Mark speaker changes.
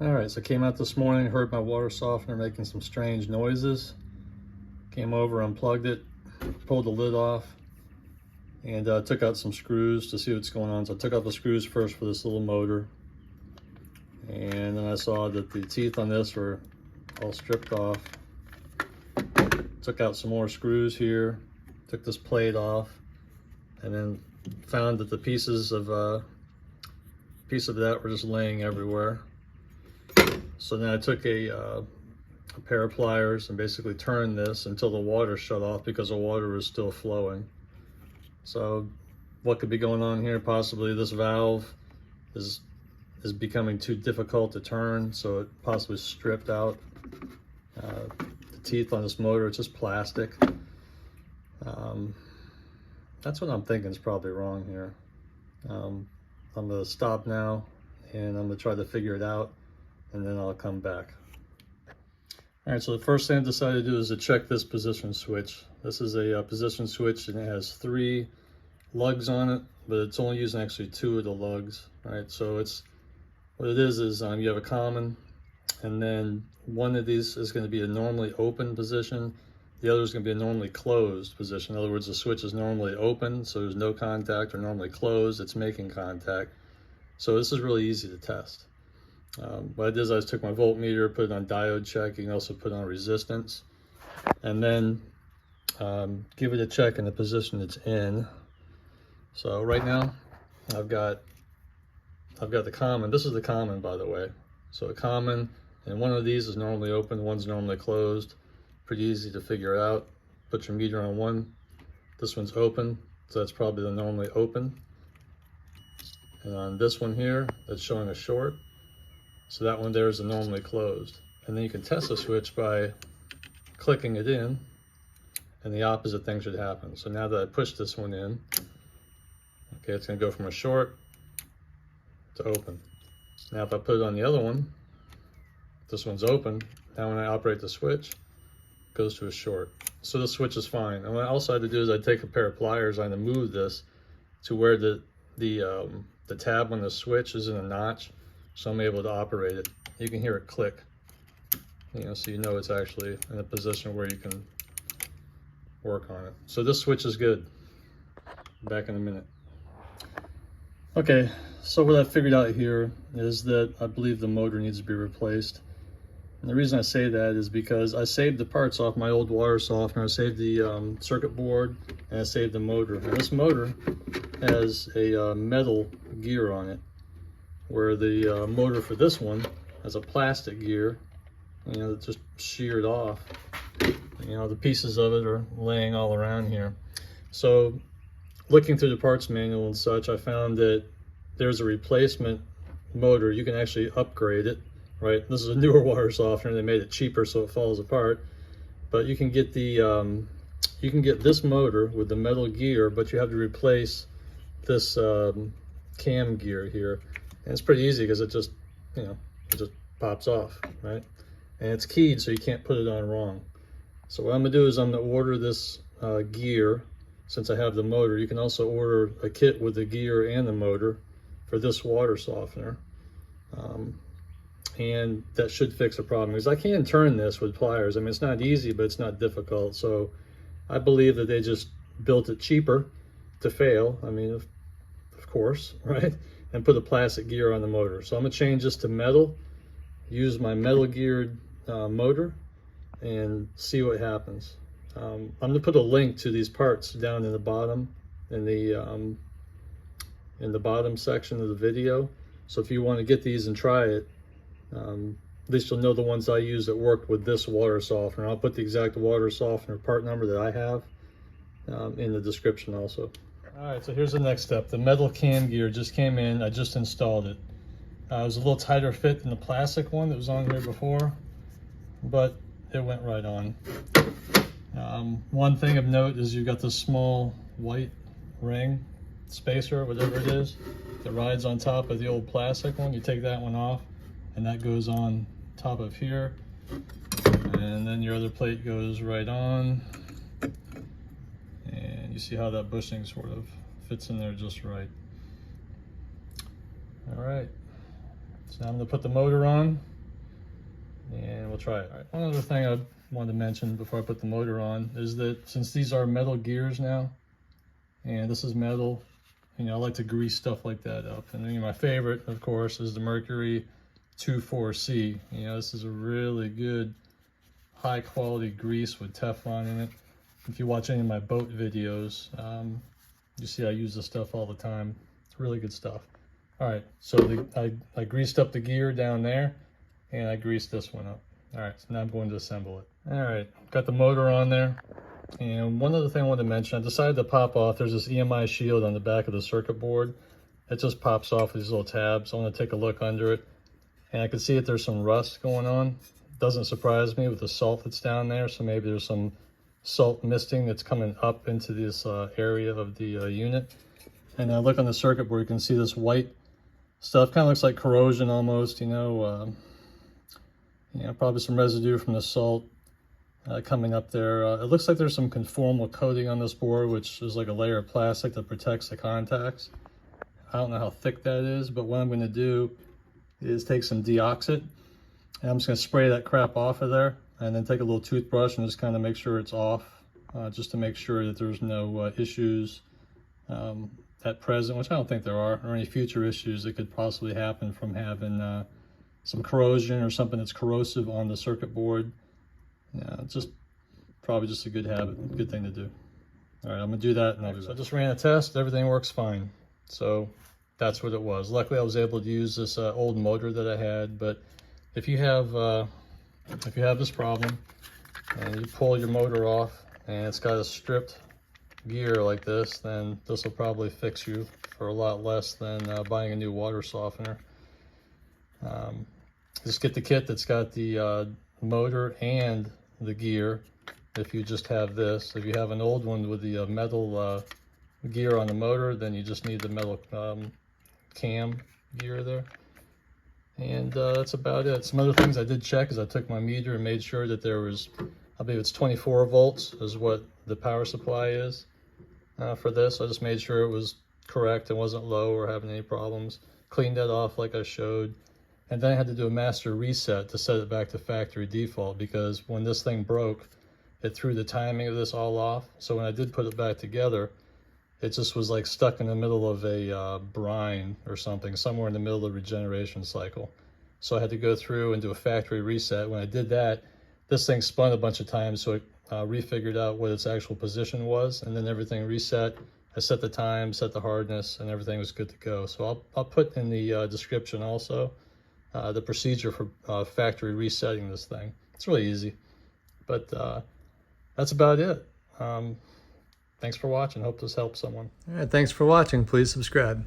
Speaker 1: All right, so I came out this morning, heard my water softener making some strange noises. Came over, unplugged it, pulled the lid off, and took out some screws to see what's going on. So I took out the screws first for this little motor. And then I saw that the teeth on this were all stripped off. Took out some more screws here, took this plate off, and then found that the pieces of that were just laying everywhere. So then I took a pair of pliers and basically turned this until the water shut off because the water was still flowing. So what could be going on here? Possibly this valve is becoming too difficult to turn, so it possibly stripped out the teeth on this motor. It's just plastic. That's what I'm thinking is probably wrong here. I'm gonna stop now and I'm gonna try to figure it out, and then I'll come back. All right, so the first thing I decided to do is to check this position switch. This is a position switch and it has 3 lugs on it, but it's only using actually 2 of the lugs. All right, so what it is you have a common, and then one of these is going to be a normally open position. The other is going to be a normally closed position. In other words, the switch is normally open, so there's no contact, or normally closed, it's making contact. So this is really easy to test. What I did is I just took my voltmeter, put it on diode check. You can also put it on resistance, and then give it a check in the position it's in. So right now I've got the common. This is the common, by the way. So a common, and one of these is normally open, one's normally closed. Pretty easy to figure out. Put your meter on one. This one's open, so that's probably the normally open. And on this one here, that's showing a short. So that one there is the normally closed. And then you can test the switch by clicking it in, and the opposite thing should happen. So now that I push this one in, okay, it's gonna go from a short to open. Now if I put it on the other one, this one's open. Now when I operate the switch, it goes to a short. So the switch is fine. And what I also had to do is I take a pair of pliers, I had to move this to where the tab on the switch is in a notch, so I'm able to operate it. You can hear it click, so you know it's actually in a position where you can work on it. So this switch is good. Back in a minute. Okay, so what I figured out here is that I believe the motor needs to be replaced. And the reason I say that is because I saved the parts off my old water softener. I saved the circuit board, and I saved the motor. And this motor has a metal gear on it, where the motor for this one has a plastic gear, that's just sheared off. The pieces of it are laying all around here. So looking through the parts manual and such, I found that there's a replacement motor. You can actually upgrade it, right? This is a newer water softener. They made it cheaper so it falls apart. But you can get this motor with the metal gear, but you have to replace this cam gear here. And it's pretty easy because it just pops off, right? And it's keyed, so you can't put it on wrong. So what I'm gonna do is I'm gonna order this gear. Since I have the motor, you can also order a kit with the gear and the motor for this water softener. And that should fix the problem, because I can turn this with pliers. I mean, it's not easy, but it's not difficult. So I believe that they just built it cheaper to fail. I mean, of course, right? And put a plastic gear on the motor. So I'm gonna change this to metal, use my metal geared motor, and see what happens. I'm gonna put a link to these parts down in the bottom, in the bottom section of the video. So if you want to get these and try it, at least you'll know the ones I use that worked with this water softener. I'll put the exact water softener part number that I have in the description also. All right, so here's the next step. The metal cam gear just came in. I just installed it. It was a little tighter fit than the plastic one that was on here before, but it went right on. One thing of note is you've got this small white ring spacer, whatever it is, that rides on top of the old plastic one. You take that one off, and that goes on top of here, and then your other plate goes right on, and you see how that bushing sort of fits in there just right. All right, So now I'm going to put the motor on and we'll try it. All right. One other thing I wanted to mention before I put the motor on is that since these are metal gears now, and this is metal, you know, I like to grease stuff like that up. And then my favorite, of course, is the Mercury 24C. You know, this is a really good high quality grease with Teflon in it. If you watch any of my boat videos, you see I use this stuff all the time. It's really good stuff. All right, so I greased up the gear down there, and I greased this one up. All right, so now I'm going to assemble it. All right, got the motor on there. And one other thing I wanted to mention, I decided to pop off, there's this EMI shield on the back of the circuit board. It just pops off these little tabs. I want to take a look under it. And I can see that there's some rust going on. Doesn't surprise me with the salt that's down there, so maybe there's some salt misting that's coming up into this area of the unit. And I look on the circuit board, you can see this white stuff, kind of looks like corrosion almost, you know, probably some residue from the salt coming up there. It looks like there's some conformal coating on this board, which is like a layer of plastic that protects the contacts. I don't know how thick that is, but what I'm going to do is take some Deoxit, and I'm just going to spray that crap off of there, and then take a little toothbrush and just kind of make sure it's off, just to make sure that there's no issues at present, which I don't think there are, or any future issues that could possibly happen from having some corrosion or something that's corrosive on the circuit board. Yeah, it's just probably just a good habit, good thing to do. All right, I'm gonna do that, and I'll be back. So I just ran a test, everything works fine. So that's what it was. Luckily, I was able to use this old motor that I had, but if you have this problem and you pull your motor off and it's got a stripped gear like this, then this will probably fix you for a lot less than buying a new water softener. Just get the kit that's got the motor and the gear. If you just have this, if you have an old one with the metal gear on the motor, then you just need the metal cam gear there. And that's about it. Some other things I did check is I took my meter and made sure that there was, I believe it's 24 volts is what the power supply is for this. I just made sure it was correct and wasn't low or having any problems. Cleaned that off like I showed. And then I had to do a master reset to set it back to factory default, because when this thing broke, it threw the timing of this all off. So when I did put it back together, it just was like stuck in the middle of a brine or something, somewhere in the middle of the regeneration cycle. So I had to go through and do a factory reset. When I did that, this thing spun a bunch of times, so it refigured out what its actual position was, and then everything reset. I set the time, set the hardness, and everything was good to go. So I'll put in the description also the procedure for factory resetting this thing. It's really easy, but that's about it. Thanks for watching. Hope this helps someone.
Speaker 2: All right, thanks for watching. Please subscribe.